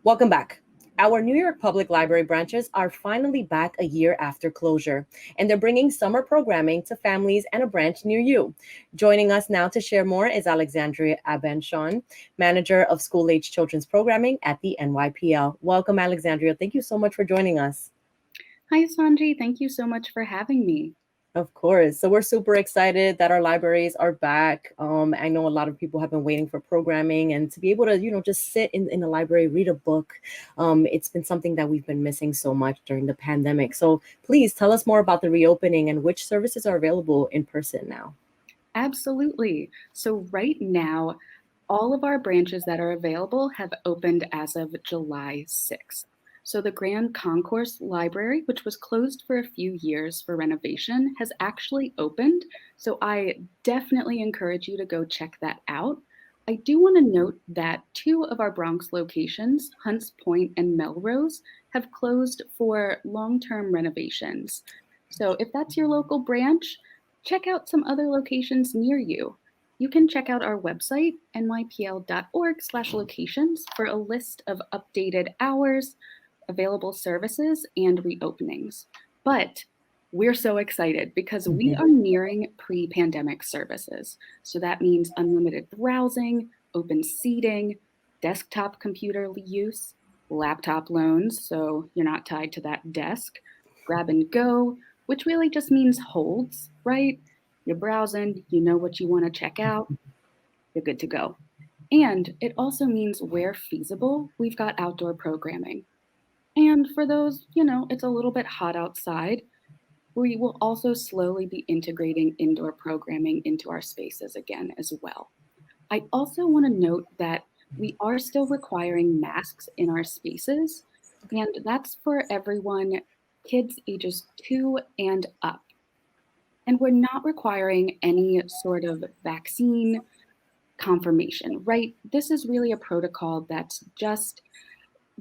Welcome back. Our New York Public Library branches are finally back a year after closure, and they're bringing summer programming to families and a branch near you. Joining us now to share more is Alexandria Abenshon, Manager of School Age Children's Programming at the NYPL. Welcome, Alexandria. Thank you so much for joining us. Hi, Sanji. Thank you so much for having me. Of course. So we're super excited that our libraries are back. I know a lot of people have been waiting for programming and to be able to, just sit in the library, read a book. It's been something that we've been missing so much during the pandemic. So please tell us more about the reopening and which services are available in person now. Absolutely. So, right now, all of our branches that are available have opened as of July 6th. So, the Grand Concourse Library, which was closed for a few years for renovation, has actually opened. So, I definitely encourage you to go check that out. I do want to note that two of our Bronx locations, Hunts Point and Melrose, have closed for long term renovations. So, if that's your local branch, check out some other locations near you. You can check out our website, nypl.org/locations, for a list of updated hours, available services, and reopenings. But we're so excited because we Mhm. are nearing pre pandemic services. So that means unlimited browsing, open seating, desktop computer use, laptop loans, so you're not tied to that desk, grab and go, which really just means holds, right? You're browsing, you know what you want to check out, you're good to go. And it also means where feasible, we've got outdoor programming. And for those, it's a little bit hot outside, we will also slowly be integrating indoor programming into our spaces again as well. I also want to note that we are still requiring masks in our spaces, and that's for everyone, kids ages 2 and up. And we're not requiring any sort of vaccine confirmation, right? This is really a protocol that's just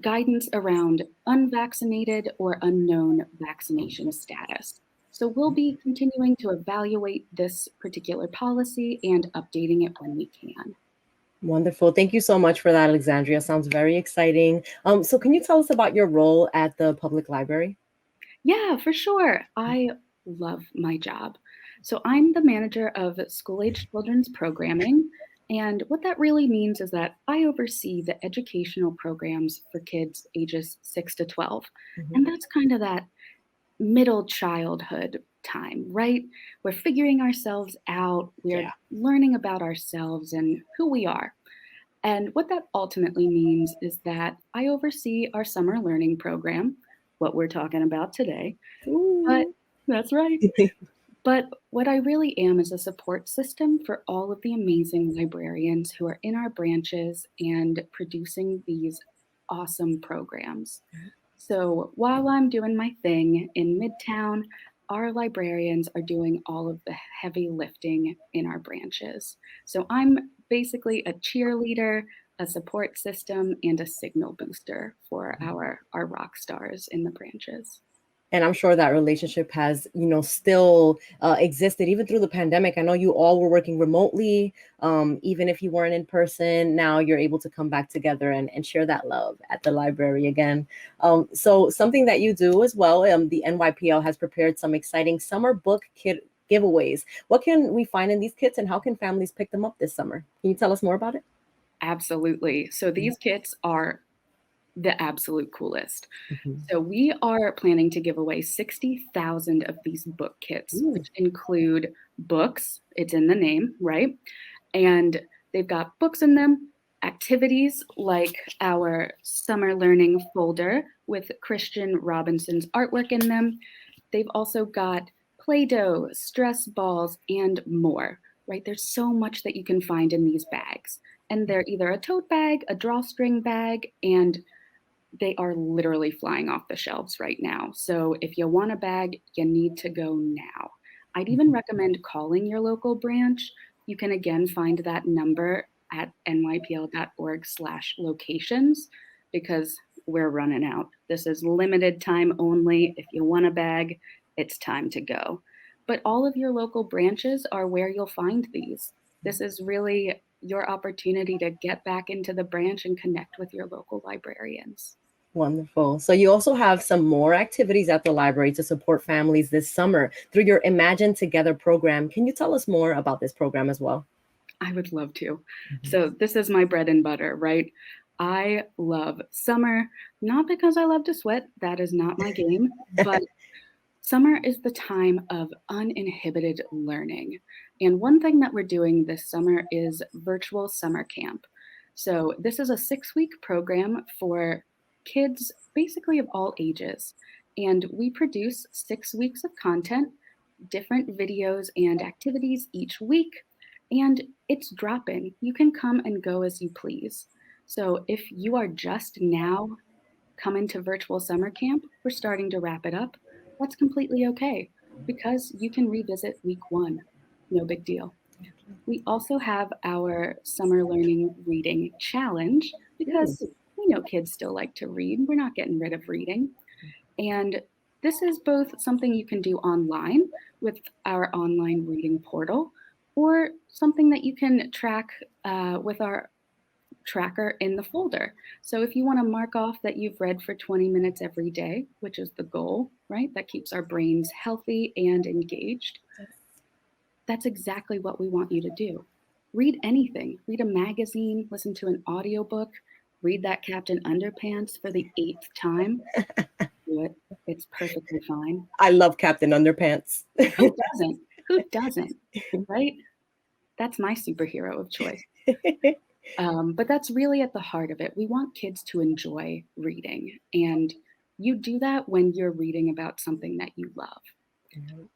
guidance around unvaccinated or unknown vaccination status. So we'll be continuing to evaluate this particular policy and updating it when we can. Wonderful. Thank you so much for that, Alexandria. Sounds very exciting. So can you tell us about your role at the public library? Yeah, for sure. I love my job. So I'm the manager of school age children's programming. And what that really means is that I oversee the educational programs for kids ages 6 to 12. Mhm. And that's kind of that middle childhood time, right? We're figuring ourselves out, we're Yeah. learning about ourselves and who we are. And what that ultimately means is that I oversee our summer learning program, what we're talking about today. But Ooh. that's right. But what I really am is a support system for all of the amazing librarians who are in our branches and producing these awesome programs. So while I'm doing my thing in Midtown, our librarians are doing all of the heavy lifting in our branches. So I'm basically a cheerleader, a support system, and a signal booster for our rock stars in the branches. And I'm sure that relationship has, still existed even through the pandemic. I know you all were working remotely. Even if you weren't in person, now you're able to come back together and share that love at the library again. So something that you do as well, the NYPL has prepared some exciting summer book kit giveaways. What can we find in these kits and how can families pick them up this summer? Can you tell us more about it? Absolutely. So these kits are the absolute coolest. Mhm. So we are planning to give away 60,000 of these book kits, Ooh. which include books. It's in the name, right? And they've got books in them, activities like our summer learning folder with Christian Robinson's artwork in them. They've also got Play-Doh, stress balls, and more, right? There's so much that you can find in these bags. And they're either a tote bag, a drawstring bag, and they are literally flying off the shelves right now. So if you want a bag, you need to go now. I'd even recommend calling your local branch. You can again find that number at nypl.org/locations because we're running out. This is limited time only. If you want a bag, it's time to go. But all of your local branches are where you'll find these. This is really your opportunity to get back into the branch and connect with your local librarians. Wonderful. So you also have some more activities at the library to support families this summer through your Imagine Together program. Can you tell us more about this program as well? I would love to. Mhm. So this is my bread and butter, right? I love summer, not because I love to sweat, that is not my game, but summer is the time of uninhibited learning. And one thing that we're doing this summer is virtual summer camp. So this is a 6-week program for kids basically of all ages. And we produce 6 weeks of content, different videos and activities each week, and it's drop-in. You can come and go as you please. So if you are just now coming to virtual summer camp, we're starting to wrap it up. That's completely okay because you can revisit week 1. No big deal. We also have our summer learning reading challenge because we know kids still like to read. We're not getting rid of reading. And this is both something you can do online with our online reading portal or something that you can track with our tracker in the folder. So if you want to mark off that you've read for 20 minutes every day, which is the goal, right? That keeps our brains healthy and engaged. That's exactly what we want you to do. Read anything. Read a magazine, listen to an audiobook, read that Captain Underpants for the 8th time. Do it. It's perfectly fine. I love Captain Underpants. Who doesn't? Who doesn't? Right? That's my superhero of choice. But that's really at the heart of it. We want kids to enjoy reading, and you do that when you're reading about something that you love.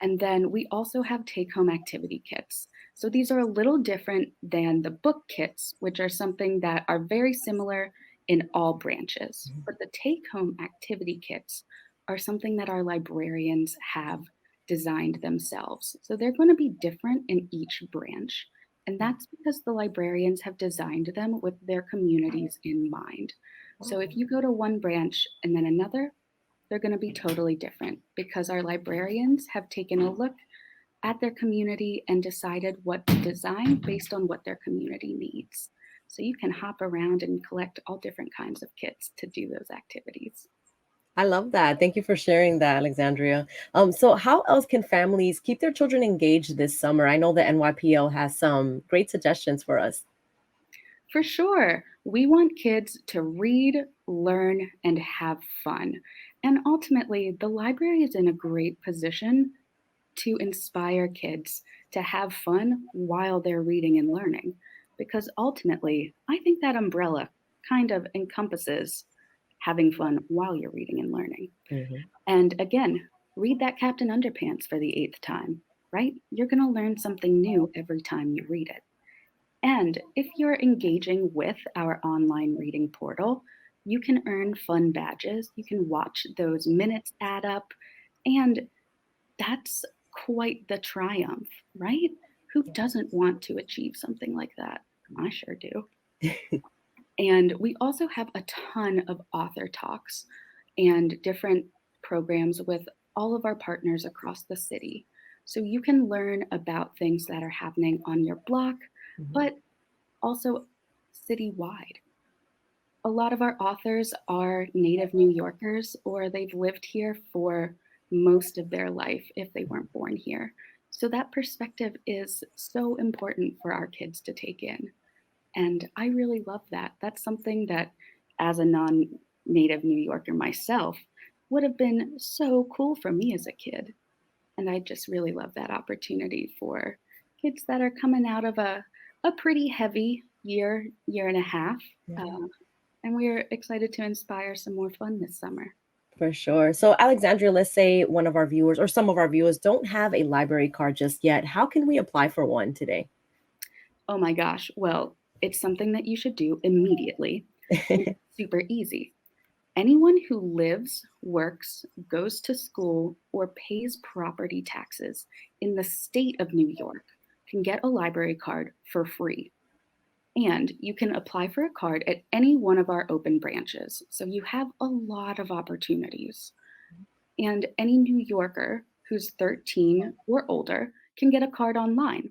And then we also have take-home activity kits. So these are a little different than the book kits, which are something that are very similar in all branches. But the take-home activity kits are something that our librarians have designed themselves. So they're going to be different in each branch. And that's because the librarians have designed them with their communities in mind. So if you go to one branch and then another, they're going to be totally different because our librarians have taken a look at their community and decided what to design based on what their community needs. So you can hop around and collect all different kinds of kits to do those activities. I love that. Thank you for sharing that, Alexandria. So how else can families keep their children engaged this summer? I know the NYPL has some great suggestions for us. For sure, we want kids to read, learn, and have fun. And ultimately, the library is in a great position to inspire kids to have fun while they're reading and learning. Because ultimately, I think that umbrella kind of encompasses having fun while you're reading and learning. Mhm. And again, read that Captain Underpants for the 8th time, right? You're going to learn something new every time you read it. And if you're engaging with our online reading portal, you can earn fun badges. You can watch those minutes add up. And that's quite the triumph, right? Who doesn't want to achieve something like that? I sure do. And we also have a ton of author talks and different programs with all of our partners across the city. So you can learn about things that are happening on your block, but also citywide. A lot of our authors are native New Yorkers or they've lived here for most of their life if they weren't born here. So that perspective is so important for our kids to take in. And I really love that. That's something that, as a non native New Yorker myself, would have been so cool for me as a kid. And I just really love that opportunity for kids that are coming out of a pretty heavy year and a half. And we're excited to inspire some more fun this summer. For sure. So, Alexandria, let's say one of our viewers or some of our viewers don't have a library card just yet. How can we apply for one today? Oh my gosh. Well, it's something that you should do immediately. And it's super easy. Anyone who lives, works, goes to school, or pays property taxes in the state of New York can get a library card for free. And you can apply for a card at any one of our open branches. So you have a lot of opportunities. And any New Yorker who's 13 or older can get a card online.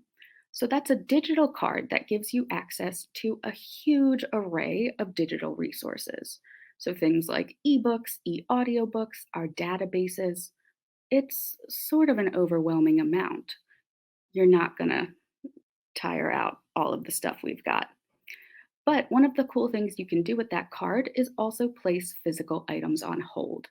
So that's a digital card that gives you access to a huge array of digital resources. So things like ebooks, e-audiobooks, our databases. It's sort of an overwhelming amount. You're not going to tire out all of the stuff we've got. But one of the cool things you can do with that card is also place physical items on hold.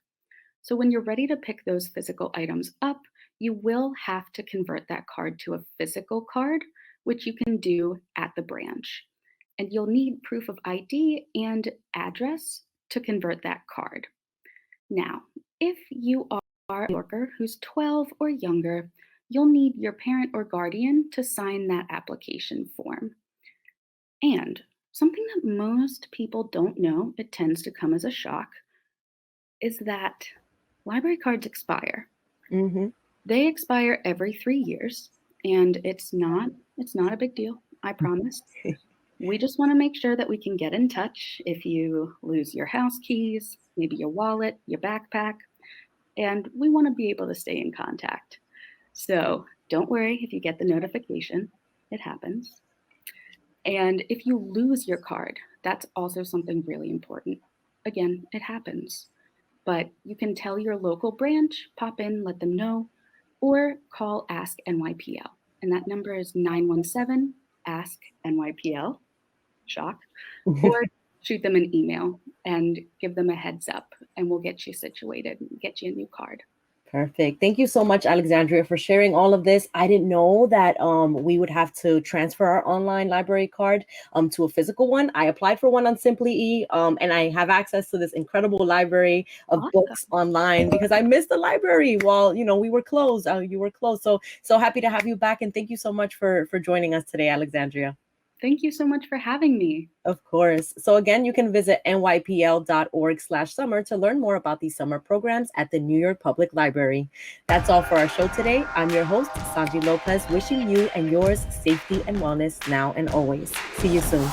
So when you're ready to pick those physical items up, you will have to convert that card to a physical card, which you can do at the branch. And you'll need proof of ID and address to convert that card. Now, if you are a New Yorker who's 12 or younger, you'll need your parent or guardian to sign that application form. And something that most people don't know, it tends to come as a shock, is that library cards expire. Mm-hmm. They expire every 3 years, and it's not a big deal, I promise. We just want to make sure that we can get in touch if you lose your house keys, maybe your wallet, your backpack, and we want to be able to stay in contact. So don't worry if you get the notification, it happens. And if you lose your card, that's also something really important. Again, it happens. But you can tell your local branch, pop in, let them know, or call Ask NYPL. And that number is 917 Ask NYPL. Shock. Or shoot them an email and give them a heads up, and we'll get you situated and get you a new card. Perfect. Thank you so much, Alexandria, for sharing all of this. I didn't know that we would have to transfer our online library card to a physical one. I applied for one on Simply E, and I have access to this incredible library of books online because I missed the library while we were closed. You were closed. So happy to have you back, and thank you so much for joining us today, Alexandria. Thank you so much for having me. Of course. So again, you can visit nypl.org/summer to learn more about these summer programs at the New York Public Library. That's all for our show today. I'm your host, Sonyi Lopez, wishing you and yours safety and wellness now and always. See you soon.